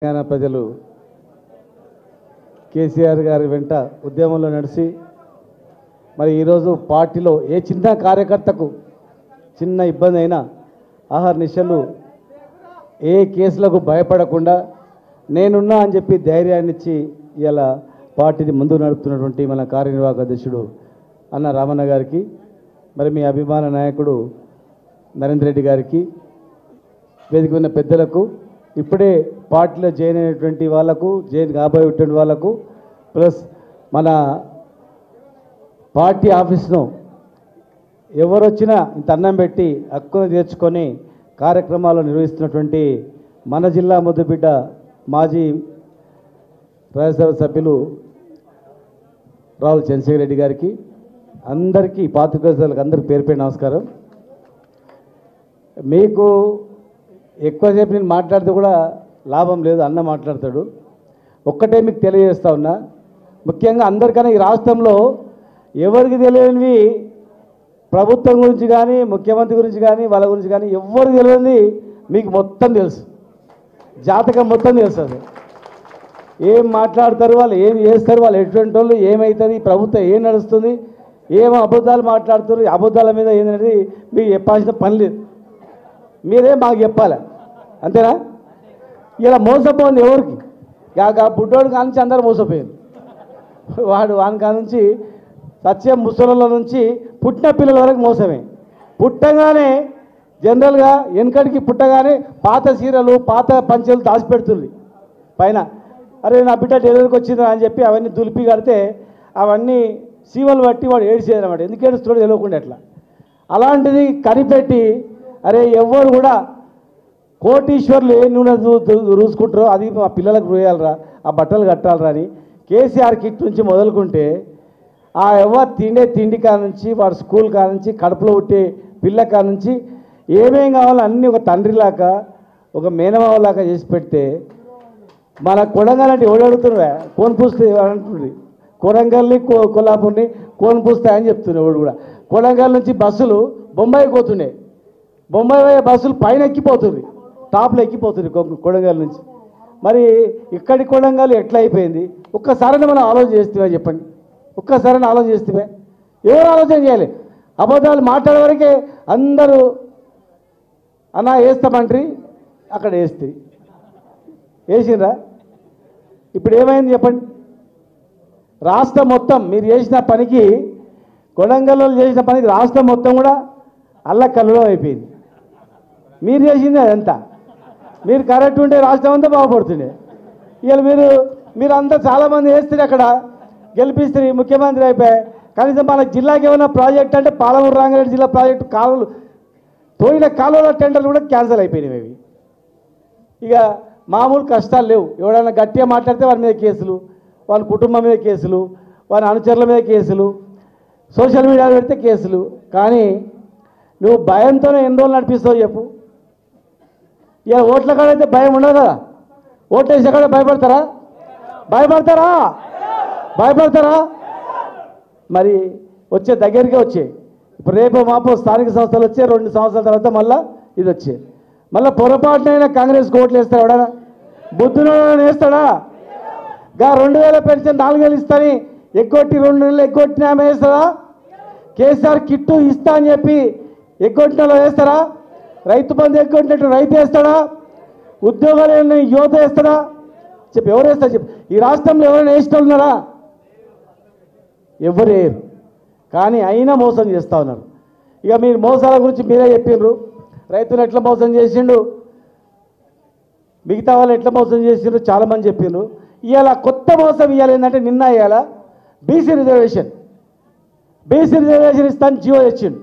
తెలంగాణ ప్రజలు కేసీఆర్ గారి వెంట ఉద్యమంలో నడిచి మరి ఈరోజు పార్టీలో ఏ చిన్న కార్యకర్తకు చిన్న ఇబ్బంది అయినా ఆహర్నిశలు ఏ కేసులకు భయపడకుండా నేనున్నా అని చెప్పి ధైర్యాన్ని ఇచ్చి ఇలా పార్టీని ముందు నడుపుతున్నటువంటి మన కార్యనిర్వాహక అధ్యక్షుడు అన్న రామన్న గారికి మరి మీ అభిమాన నాయకుడు నరేంద్ర రెడ్డి గారికి వేదిక ఉన్న పెద్దలకు ఇప్పుడే పార్టీలో జాయిన్ అయినటువంటి వాళ్ళకు జాయిన్ కాబోయేటువంటి వాళ్ళకు ప్లస్ మన పార్టీ ఆఫీస్ను ఎవరు వచ్చినా ఇంత అన్నం పెట్టి హక్కును తీర్చుకొని కార్యక్రమాలు నిర్వహిస్తున్నటువంటి మన జిల్లా ముద్దుబిడ్డ మాజీ రాజ్యసభ సభ్యులు రావుల చంద్రశేఖర్ రెడ్డి గారికి అందరికీ పాత్రికేయులకు అందరికీ పేరు పేరు నమస్కారం. మీకు ఎక్కువసేపు నేను మాట్లాడితే కూడా లాభం లేదు, అన్న మాట్లాడతాడు. ఒక్కటే మీకు తెలియజేస్తా ఉన్నా, ముఖ్యంగా అందరికన్నా ఈ రాష్ట్రంలో ఎవరికి తెలియనివి ప్రభుత్వం గురించి కానీ ముఖ్యమంత్రి గురించి కానీ వాళ్ళ గురించి కానీ ఎవరికి తెలియనిది మీకు మొత్తం తెలుసు, జాతకం మొత్తం తెలుసు. అది ఏం మాట్లాడతారు, వాళ్ళు ఏం చేస్తారు, వాళ్ళు ఎటువంటి వాళ్ళు, ఏమవుతుంది, ప్రభుత్వం ఏం నడుస్తుంది, ఏమో అబద్ధాలు మాట్లాడుతారు, అబద్ధాల మీద ఏంటనేది మీకు చెప్పాల్సిన పని లేదు, మీరే మాకు చెప్పాలి, అంతేనా? ఇలా మోసపోయింది ఎవరికి? బుడ్డోడు కానుంచి అందరూ మోసపోయింది. వాని కానుంచి సత్యం ముసలిల నుంచి పుట్టిన పిల్లల వరకు మోసమే. పుట్టగానే జనరల్గా వెనకడికి పుట్టగానే పాత సీరలు పాత పంచెలు దాచిపెడుతుంది పైన. అరే నా బిడ్డ డెలివరీకి వచ్చిందా అని చెప్పి అవన్నీ దులిపి కడితే అవన్నీ సీమలు బట్టి వాడు ఏడిచేది అనమాట. ఎందుకు ఏడుస్తాడో తెలియకుండా ఎట్లా. అలాంటిది కనిపెట్టి అరే ఎవ్వరు కూడా కోటీశ్వర్లు ఏ నూనె రూసుకుంటారో అది మా పిల్లలకు రూయాలరా, ఆ బట్టలు కట్టాలరా అని కేసీఆర్ కిట్ నుంచి మొదలుకుంటే ఆ ఎవరు తిండే తిండి కానుంచి వాడు స్కూల్ కానుంచి కడుపులో పుట్టే పిల్ల కానుంచి ఏమేం కావాలో అన్నీ ఒక తండ్రిలాగా ఒక మేనమావలాగా చేసి పెడితే మన కొడంగల్ అంటే ఎవడు అడుగుతున్నా కోన్ పూస్తే అంటుంది. కొడంగల్ని కొల్లాపూర్ని కోన్ పూస్తాయని చెప్తున్నాయి ఎవడు కూడా. కొడంగల్ నుంచి బస్సులు బొంబాయికి పోతుండే, బొంబాయి పోయే బస్సులు పైన ఎక్కిపోతుంది, టాప్లో ఎక్కిపోతుంది కొడంగల్ నుంచి. మరి ఇక్కడి కొడంగల్ ఎట్లా అయిపోయింది? ఒక్కసారి మనం ఆలోచన చేస్తే చెప్పండి, ఒక్కసారి ఆలోచన చేస్తే ఎవరు ఆలోచన చేయాలి? అబద్ధాలు మాట్లాడే వరకే అందరూ అన్నా వేస్తామంటారు, అక్కడ వేసిండ్రా. ఇప్పుడు ఏమైంది చెప్పండి? రాష్ట్రం మొత్తం మీరు చేసిన పనికి, కొడంగల్లో చేసిన పనికి రాష్ట్రం మొత్తం కూడా అల్లకల్లలో అయిపోయింది. మీరు చేసింది అదంతా. మీరు కరెక్ట్ ఉంటే రాష్ట్రం అంతా బాగుపడుతుండే. ఇవాళ మీరు అంతా చాలామంది వేస్తారు, అక్కడ గెలిపిస్తారు, ముఖ్యమంత్రి అయిపోయాయి. కనీసం మన జిల్లాకి ఏమైనా ప్రాజెక్ట్ అంటే పాలమూరు రంగారెడ్డి జిల్లా ప్రాజెక్టు కాలువలు తోయిన కాలువల టెండర్లు కూడా క్యాన్సిల్ అయిపోయినాయి. అవి ఇక మామూలు కష్టాలు లేవు. ఎవడైనా గట్టిగా మాట్లాడితే వారి మీద కేసులు, వాళ్ళ కుటుంబం మీద కేసులు, వారి అనుచరుల మీద కేసులు, సోషల్ మీడియాలో పెడితే కేసులు. కానీ నువ్వు భయంతోనే ఎన్ని రోజులు నడిపిస్తావు చెప్పు? ఇలా ఓట్ల కాడైతే భయం ఉండదు కదా. ఓట్లు వేసే కాడ భయపడతారా? భయపడతారా? మరి వచ్చే దగ్గరికే వచ్చాయి. ఇప్పుడు రేపు మాపో స్థానిక సంస్థలు వచ్చే 2 సంవత్సరాల తర్వాత మళ్ళీ ఇది వచ్చే. మళ్ళీ పొరపాటునైనా కాంగ్రెస్ ఓట్లు వేస్తాడు ఎవడన్నా? బుద్ధుడు వేస్తాడా? 2000 పెన్షన్ 4000 ఇస్తాని ఎగ్గొట్టి 2 నెలలు ఎగ్గొట్టిన ఆమె వేస్తారా? కేసీఆర్ కిట్టు ఇస్తా అని చెప్పి ఎగ్గొట్టిన వాళ్ళు వేస్తారా? రైతు బంధు ఎగ్గొట్టినట్టు రైతు వేస్తాడా? ఉద్యోగాలు యువత వేస్తాడా? చెప్పి ఎవరు వేస్తారు చెప్పి? ఈ రాష్ట్రంలో ఎవరైనా వేసిన ఉన్నారా? ఎవరు వేయరు. కానీ అయినా మోసం చేస్తూ ఉన్నారు. ఇక మీరు మోసాల గురించి మీరే చెప్పిండ్రు. రైతులు ఎట్లా మోసం చేసిండు, మిగతా వాళ్ళు ఎట్లా మోసం చేసిండ్రు చాలామంది చెప్పిండ్రు. ఇవాళ కొత్త మోసం ఇవ్వాలి ఏంటంటే నిన్న ఇవాళ బీసీ రిజర్వేషన్ ఇస్తాను జియో తెచ్చిండు.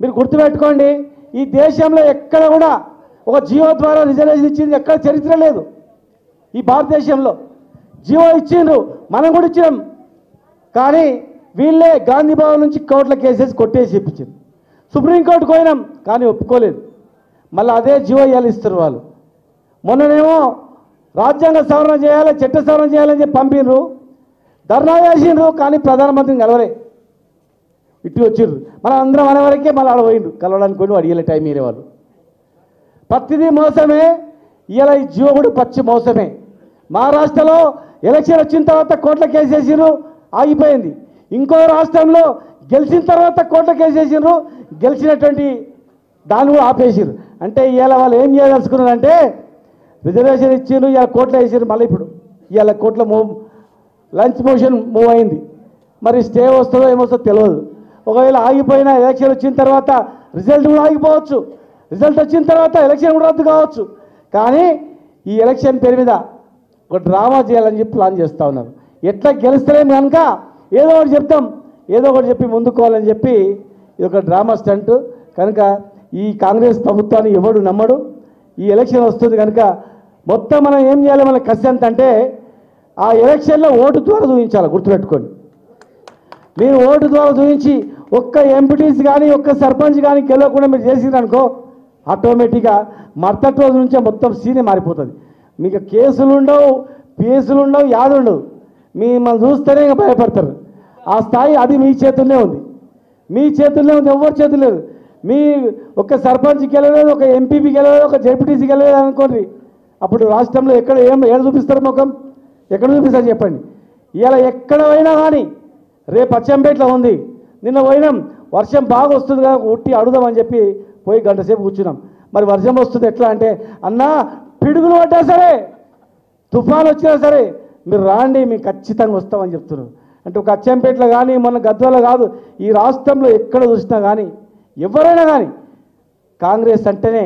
మీరు గుర్తుపెట్టుకోండి, ఈ దేశంలో ఎక్కడ కూడా ఒక జియో ద్వారా రిజర్వేషన్ ఇచ్చింది ఎక్కడ చరిత్ర లేదు. ఈ భారతదేశంలో జియో ఇచ్చిండ్రు, మనం కూడా ఇచ్చినాం. కానీ వీళ్ళే గాంధీ భవన్ నుంచి కోర్టుల కేసెస్ కొట్టేసి చెప్పించింది. సుప్రీంకోర్టుకు పోయినాం కానీ ఒప్పుకోలేదు. మళ్ళీ అదే జియో ఇవ్వాలి ఇస్తారు వాళ్ళు. మొన్ననేమో రాజ్యాంగ సవరణ చేయాలి, చట్ట సవరణ చేయాలని చెప్పి పంపినరు, ధర్నా చేసిండ్రు, కానీ ప్రధానమంత్రిని కలవలే, ఇటు వచ్చిర్రు. మనం అందరం అనే వరకే మళ్ళీ ఆడ పోయిండ్రు, కలవడానికి పోయి అడిగేలే టైం వేరే వాళ్ళు. ప్రతిదీ మోసమే. ఇవాళ ఈ జియో కూడా పచ్చి మోసమే. మహారాష్ట్రలో ఎలక్షన్ వచ్చిన తర్వాత కోట్ల కేసేసిర్రు, ఆగిపోయింది. ఇంకో రాష్ట్రంలో గెలిచిన తర్వాత కోట్ల కేసేసిర్రు, గెలిచినటువంటి దాన్ని కూడా ఆపేసిర్రు. అంటే ఇవాళ వాళ్ళు ఏం చేయదలుచుకున్నారంటే రిజర్వేషన్ ఇచ్చిండ్రు, ఇవాళ కోట్ల వేసారు. మళ్ళీ ఇప్పుడు ఇవాళ కోట్ల లంచ్ మోషన్ మూవ్ అయింది. మరి స్టే వస్తుందో ఏమొస్తుందో తెలియదు. ఒకవేళ ఆగిపోయినా ఎలక్షన్ వచ్చిన తర్వాత రిజల్ట్ కూడా ఆగిపోవచ్చు, రిజల్ట్ వచ్చిన తర్వాత ఎలక్షన్ కూడా రద్దు కావచ్చు. కానీ ఈ ఎలక్షన్ పేరు మీద ఒక డ్రామా చేయాలని చెప్పి ప్లాన్ చేస్తూ ఉన్నారు. ఎట్లా గెలుస్తలేము కనుక ఏదో ఒకటి చెప్తాం, ఏదో ఒకటి చెప్పి ముందుకోవాలని చెప్పి ఇది ఒక డ్రామా స్టంట్. కనుక ఈ కాంగ్రెస్ ప్రభుత్వాన్ని ఎవడు నమ్మడు. ఈ ఎలక్షన్ వస్తుంది కనుక మొత్తం మనం ఏం చేయాలి, మన కసి ఎంత అంటే ఆ ఎలక్షన్లో ఓటు ద్వారా చూపించాలి. గుర్తుపెట్టుకోండి, మీరు ఓటు ద్వారా చూపించి ఒక్క ఎంపీటీసీ కానీ ఒక్క సర్పంచ్ కానీ గెలవకుండా మీరు చేసిరనుకో ఆటోమేటిక్గా మరుసటి రోజు నుంచే మొత్తం సీనే మారిపోతుంది. మీకు కేసులు ఉండవు, పిఎస్లు ఉండవు, యాదు ఉండవు. మిమ్మల్ని చూస్తేనే ఇంకా భయపడతారు. ఆ స్థాయి అది మీ చేతుల్లోనే ఉంది, మీ చేతుల్లోనే ఉంది, ఎవరి చేతులు లేదు. మీ ఒక సర్పంచ్ గెలవలేదు, ఒక ఎంపీపీ గెలవలేదు, ఒక జెడ్పీటీసీ గెలవలేదు అనుకోండి, అప్పుడు రాష్ట్రంలో ఏడ చూపిస్తారు ముఖం, ఎక్కడ చూపిస్తారు చెప్పండి. ఇవాళ ఎక్కడ పోయినా కానీ రేపు అచ్చంపేటలో ఉంది, నిన్న పోయినాం, వర్షం బాగా వస్తుంది కదా ఉట్టి అడుగుదామని చెప్పి పోయి గంట సేపు కూర్చున్నాం. మరి వర్షం వస్తుంది ఎట్లా అంటే, అన్నా పిడుగులు పడ్డా సరే, తుఫాన్ వచ్చినా సరే మీరు రాండి, మీకు ఖచ్చితంగా వస్తామని చెప్తున్నారు. అంటే ఒక అచ్చంపేటలో కానీ మన గద్వాలో కాదు, ఈ రాష్ట్రంలో ఎక్కడ చూసినా కానీ ఎవరైనా కానీ కాంగ్రెస్ అంటేనే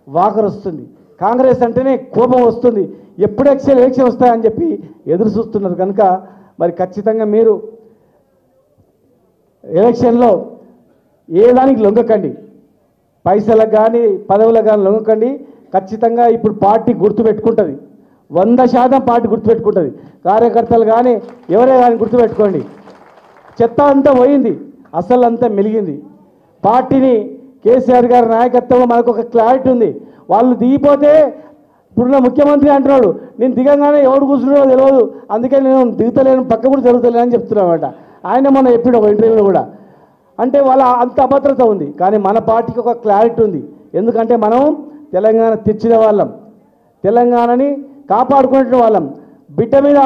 వాకర్ వస్తుంది, కాంగ్రెస్ అంటేనే కోపం వస్తుంది. ఎప్పుడు ఎలక్షన్ వస్తాయని చెప్పి ఎదురు చూస్తున్నారు. కనుక మరి ఖచ్చితంగా మీరు ఎలక్షన్లో ఏ దానికి లొంగకండి, పైసలకు కానీ పదవులకు కానీ లొంగకండి. ఖచ్చితంగా ఇప్పుడు పార్టీ గుర్తుపెట్టుకుంటుంది, 100% పార్టీ గుర్తుపెట్టుకుంటుంది. కార్యకర్తలు కానీ ఎవరే కానీ గుర్తుపెట్టుకోండి. చెత్త అంతా పోయింది, అసలు అంతా మెలిగింది. పార్టీని కేసీఆర్ గారి నాయకత్వంలో మనకు ఒక క్లారిటీ ఉంది. వాళ్ళు దిగిపోతే ఇప్పుడున్న ముఖ్యమంత్రి అంటున్నాడు, నేను దిగంగానే ఎవడు కూర్చున్నాడో తెలియదు, అందుకే నేను దిగుతలేను, పక్క కూడా జరుగుతలేను అని చెప్తున్నామట. ఆయన మొన్న చెప్పాడు ఒక ఇంటర్వ్యూలో కూడా. అంటే వాళ్ళ అంత అభద్రత ఉంది. కానీ మన పార్టీకి ఒక క్లారిటీ ఉంది. ఎందుకంటే మనం తెలంగాణ తెచ్చిన వాళ్ళం, తెలంగాణని కాపాడుకునే వాళ్ళం.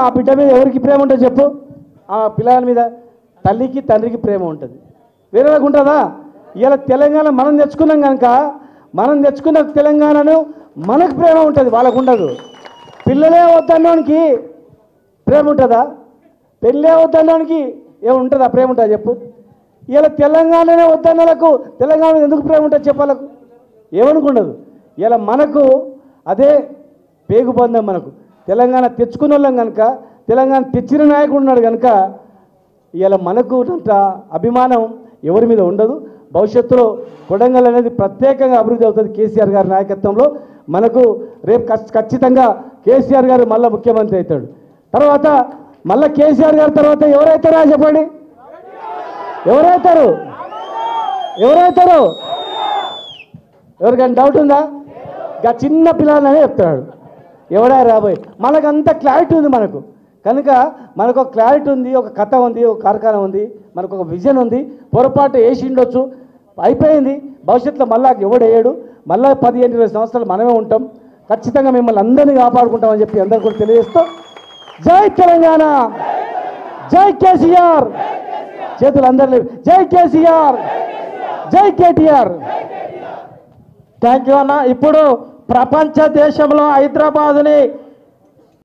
ఆ బిడ్డ మీద ఎవరికి ప్రేమ ఉంటుంది చెప్పు? ఆ పిల్లల మీద తల్లికి తండ్రికి ప్రేమ ఉంటుంది, వేరేలాగా ఉంటుందా? ఇలా తెలంగాణ మనం తెచ్చుకున్నాం కనుక, మనం తెచ్చుకున్న తెలంగాణను మనకు ప్రేమ ఉంటుంది, వాళ్ళకు ఉండదు. పిల్లలే వద్దన్నోనికి ప్రేమ ఉంటుందా? పెళ్ళే వద్దన్నోనికి ఏముంటుందా ప్రేమ ఉంటుందా చెప్పు? ఇలా తెలంగాణనే వద్దన్నలకు తెలంగాణ ఎందుకు ప్రేమ ఉంటుంది చెప్పాలకు? ఏమనుకుండదు. ఇలా మనకు అదే పేగుబంధం. మనకు తెలంగాణ తెచ్చుకున్న వాళ్ళం కనుక, తెలంగాణ తెచ్చిన నాయకుడు ఉన్నాడు కనుక ఇలా మనకు అంత అభిమానం ఎవరి మీద ఉండదు. భవిష్యత్తులో కొడంగల్ అనేది ప్రత్యేకంగా అభివృద్ధి అవుతుంది కేసీఆర్ గారి నాయకత్వంలో. మనకు రేపు ఖచ్చితంగా కేసీఆర్ గారు మళ్ళీ ముఖ్యమంత్రి అవుతాడు. తర్వాత మళ్ళీ కేసీఆర్ గారి తర్వాత ఎవరైతారా చెప్పండి? ఎవరైతారు? ఎవరికైనా డౌట్ ఉందా? ఇంకా చిన్న పిల్లలనే చెప్తాడు ఎవడా రాబోయే. మనకంత క్లారిటీ ఉంది మనకు. కనుక మనకు ఒక క్లారిటీ ఉంది, ఒక కథ ఉంది, ఒక కార్ఖానా ఉంది, మనకు ఒక విజన్ ఉంది. పొరపాటు వేసి ఉండొచ్చు, అయిపోయింది. భవిష్యత్తులో మళ్ళా ఎవడేయడు, మళ్ళీ 15-20 సంవత్సరాలు మనమే ఉంటాం. ఖచ్చితంగా మిమ్మల్ని అందరినీ కాపాడుకుంటామని చెప్పి అందరు కూడా తెలియజేస్తాం. జై తెలంగాణ, జై కేసీఆర్, చేతులు అందరూ జై కేసీఆర్, జై కేటీఆర్. థ్యాంక్ యూ అన్న. ఇప్పుడు ప్రపంచ దేశంలో హైదరాబాద్ని